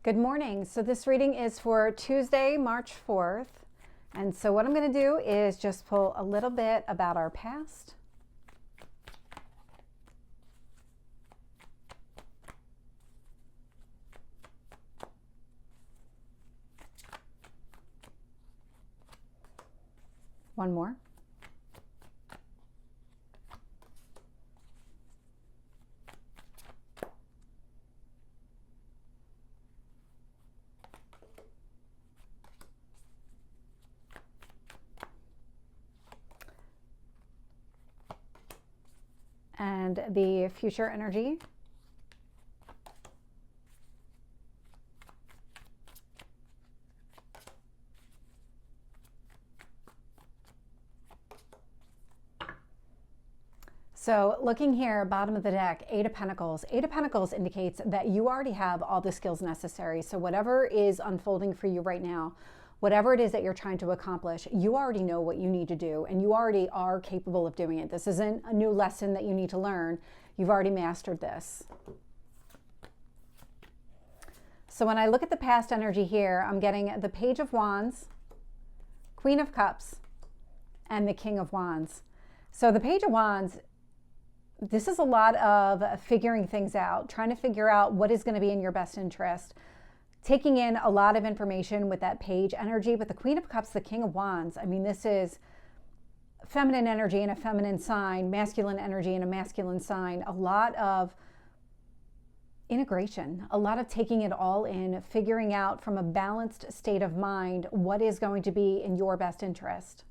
Good morning. So this reading is for Tuesday, March 4th. And so what I'm going to do is just pull a little bit about our past. One more. And the future energy. So looking here, bottom of the deck, Eight of Pentacles. Eight of Pentacles indicates that you already have all the skills necessary. So whatever is unfolding for you right now, whatever it is that you're trying to accomplish, you already know what you need to do and you already are capable of doing it. This isn't a new lesson that you need to learn. You've already mastered this. So when I look at the past energy here, I'm getting the Page of Wands, Queen of Cups, and the King of Wands. So the Page of Wands, this is a lot of figuring things out, trying to figure out what is going to be in your best interest, taking in a lot of information with that page energy. But the Queen of Cups, the King of Wands, I mean, this is feminine energy in a feminine sign, masculine energy in a masculine sign, a lot of integration, a lot of taking it all in, figuring out from a balanced state of mind what is going to be in your best interest.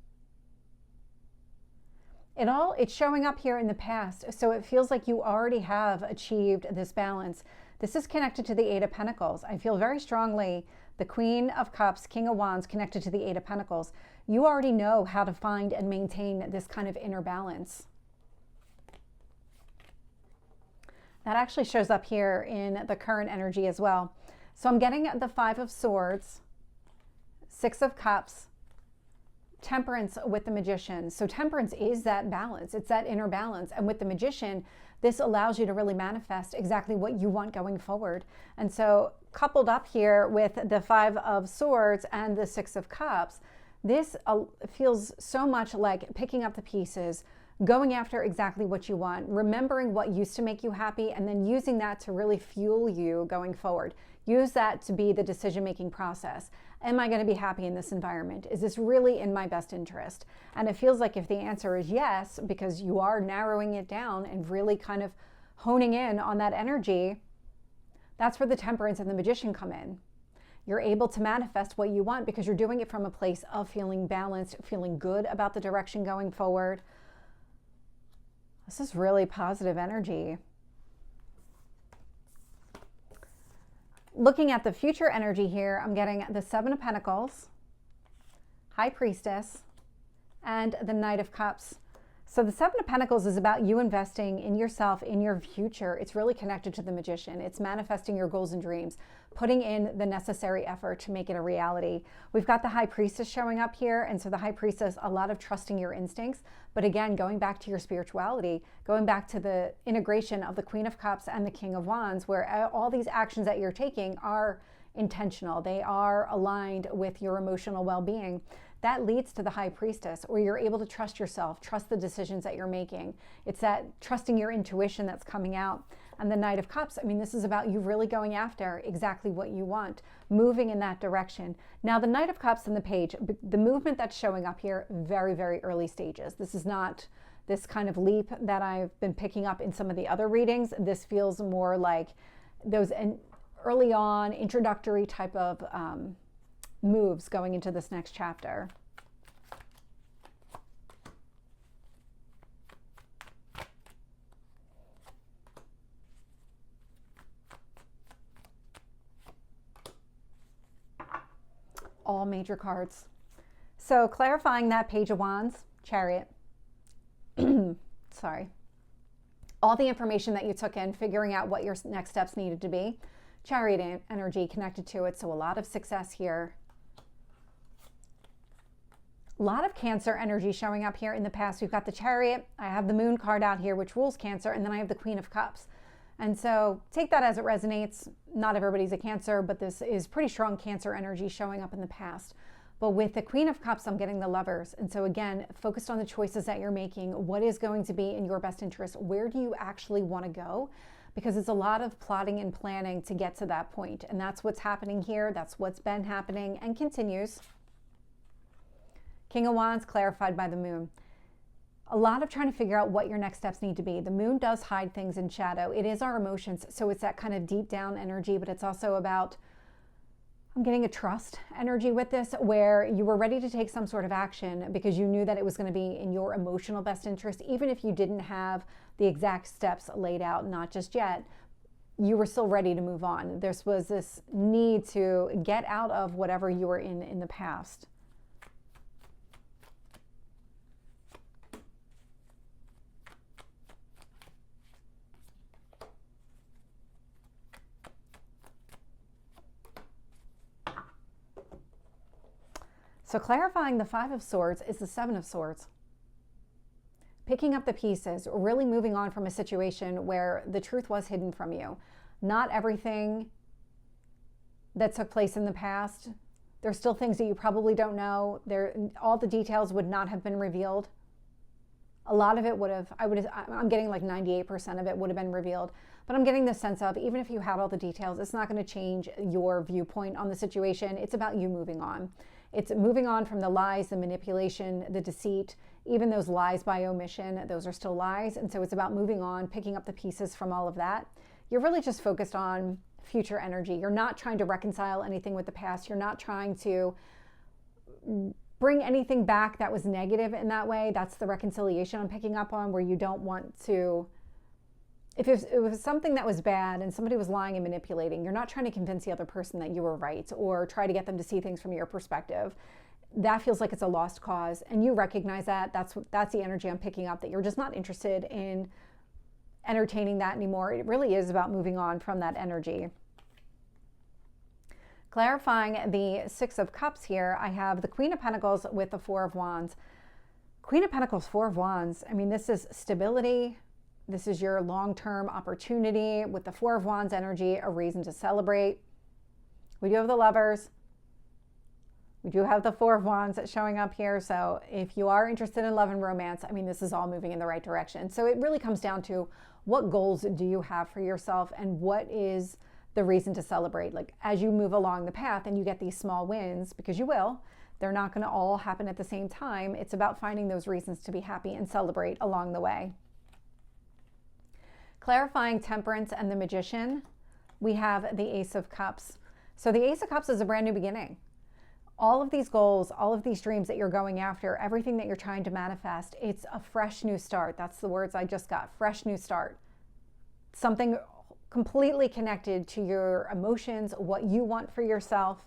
It's showing up here in the past, so it feels like you already have achieved this balance. This is connected to the Eight of Pentacles. I feel very strongly the Queen of Cups, King of Wands connected to the Eight of Pentacles. You already know how to find and maintain this kind of inner balance. That actually shows up here in the current energy as well. So I'm getting the Five of Swords, Six of Cups, Temperance with the Magician. So Temperance is that balance. It's that inner balance. And with the Magician, this allows you to really manifest exactly what you want going forward. And so coupled up here with the Five of Swords and the Six of Cups, this feels so much like picking up the pieces, going after exactly what you want, remembering what used to make you happy, and then using that to really fuel you going forward. Use that to be the decision-making process. Am I going to be happy in this environment? Is this really in my best interest? And it feels like if the answer is yes, because you are narrowing it down and really kind of honing in on that energy, that's where the Temperance and the Magician come in. You're able to manifest what you want because you're doing it from a place of feeling balanced, feeling good about the direction going forward. This is really positive energy. Looking at the future energy here, I'm getting the Seven of Pentacles, High Priestess, and the Knight of Cups. So the Seven of Pentacles is about you investing in yourself, in your future. It's really connected to the Magician. It's manifesting your goals and dreams, putting in the necessary effort to make it a reality. We've got the High Priestess showing up here. And so the High Priestess, a lot of trusting your instincts. But again, going back to your spirituality, going back to the integration of the Queen of Cups and the King of Wands, where all these actions that you're taking are intentional. They are aligned with your emotional well-being. That leads to the High Priestess, where you're able to trust yourself, trust the decisions that you're making. It's that trusting your intuition that's coming out. And the Knight of Cups, I mean, this is about you really going after exactly what you want, moving in that direction. Now, the Knight of Cups and the Page, the movement that's showing up here, very, very early stages. This is not this kind of leap that I've been picking up in some of the other readings. This feels more like those early on introductory type of moves going into this next chapter. All major cards. So clarifying that Page of Wands, Chariot. Sorry. All the information that you took in, figuring out what your next steps needed to be. Chariot energy connected to it. So a lot of success here. A lot of Cancer energy showing up here in the past. We've got the Chariot. I have the Moon card out here, which rules Cancer. And then I have the Queen of Cups. And so take that as it resonates. Not everybody's a Cancer, but this is pretty strong Cancer energy showing up in the past. But with the Queen of Cups, I'm getting the Lovers. And so again, focused on the choices that you're making. What is going to be in your best interest? Where do you actually want to go? Because it's a lot of plotting and planning to get to that point. And that's what's happening here. That's what's been happening and continues. King of Wands, clarified by the Moon. A lot of trying to figure out what your next steps need to be. The Moon does hide things in shadow. It is our emotions. So it's that kind of deep down energy, but it's also about, I'm getting a trust energy with this, where you were ready to take some sort of action because you knew that it was going to be in your emotional best interest, even if you didn't have the exact steps laid out, not just yet. You were still ready to move on. There was this need to get out of whatever you were in the past. So clarifying the Five of Swords is the Seven of Swords. Picking up the pieces, really moving on from a situation where the truth was hidden from you. Not everything that took place in the past. There's still things that you probably don't know. All the details would not have been revealed. A lot of it would have, I'm getting like 98% of it would have been revealed. But I'm getting the sense of, even if you had all the details, it's not going to change your viewpoint on the situation. It's about you moving on. It's moving on from the lies, the manipulation, the deceit, even those lies by omission. Those are still lies. And so it's about moving on, picking up the pieces from all of that. You're really just focused on future energy. You're not trying to reconcile anything with the past. You're not trying to bring anything back that was negative in that way. That's the reconciliation I'm picking up on, where you don't want to, if it was something that was bad and somebody was lying and manipulating, you're not trying to convince the other person that you were right or try to get them to see things from your perspective. That feels like it's a lost cause, and you recognize that. That's the energy I'm picking up, that you're just not interested in entertaining that anymore. It really is about moving on from that energy. Clarifying the Six of Cups here, I have the Queen of Pentacles with the Four of Wands. Queen of Pentacles, Four of Wands. I mean, this is stability. This is your long-term opportunity. With the Four of Wands energy, a reason to celebrate. We do have the Lovers. We do have the Four of Wands showing up here. So if you are interested in love and romance, I mean, this is all moving in the right direction. So it really comes down to, what goals do you have for yourself, and what is the reason to celebrate? Like, as you move along the path and you get these small wins, because you will, they're not going to all happen at the same time. It's about finding those reasons to be happy and celebrate along the way. Clarifying Temperance and the Magician, we have the Ace of Cups. So the Ace of Cups is a brand new beginning. All of these goals, all of these dreams that you're going after, everything that you're trying to manifest, it's a fresh new start. That's the words I just got, fresh new start. Something completely connected to your emotions, what you want for yourself.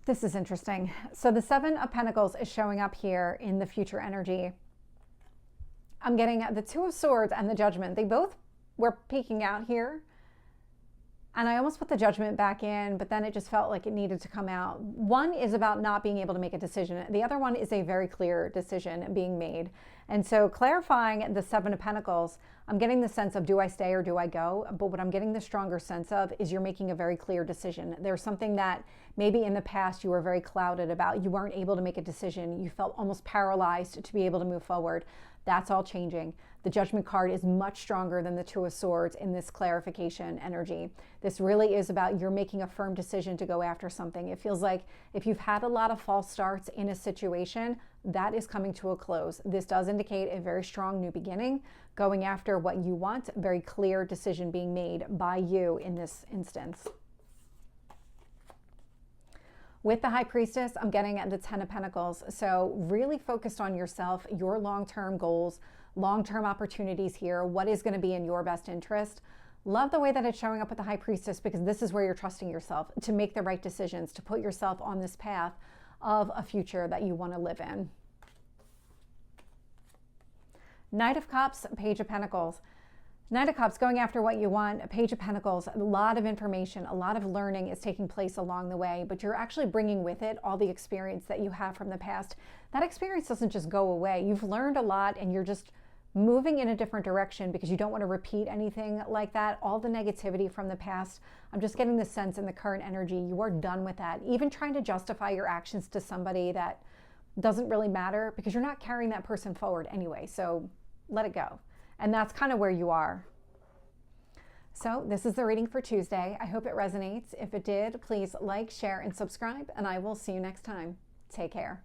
This is interesting. So the Seven of Pentacles is showing up here in the future energy. I'm getting the Two of Swords and the Judgment. They both were peeking out here. And I almost put the Judgment back in, but then it just felt like it needed to come out. One is about not being able to make a decision. The other one is a very clear decision being made. And so clarifying the Seven of Pentacles, I'm getting the sense of, do I stay or do I go? But what I'm getting the stronger sense of is you're making a very clear decision. There's something that maybe in the past you were very clouded about. You weren't able to make a decision. You felt almost paralyzed to be able to move forward. That's all changing. The Judgment card is much stronger than the Two of Swords in this clarification energy. This really is about you're making a firm decision to go after something. It feels like if you've had a lot of false starts in a situation, that is coming to a close. This does indicate a very strong new beginning, going after what you want, a very clear decision being made by you in this instance. With the High Priestess, I'm getting at the Ten of Pentacles. So really focused on yourself, your long-term goals, long-term opportunities here, what is going to be in your best interest. Love the way that it's showing up with the High Priestess, because this is where you're trusting yourself to make the right decisions, to put yourself on this path of a future that you want to live in. Knight of Cups, Page of Pentacles. Knight of Cups, going after what you want. Page of Pentacles, a lot of information, a lot of learning is taking place along the way, but you're actually bringing with it all the experience that you have from the past. That experience doesn't just go away. You've learned a lot and you're just moving in a different direction because you don't want to repeat anything like that. All the negativity from the past, I'm just getting the sense in the current energy, you are done with that. Even trying to justify your actions to somebody that doesn't really matter because you're not carrying that person forward anyway. So let it go. And that's kind of where you are. So this is the reading for Tuesday. I hope it resonates. If it did, please like, share, and subscribe, and I will see you next time. Take care.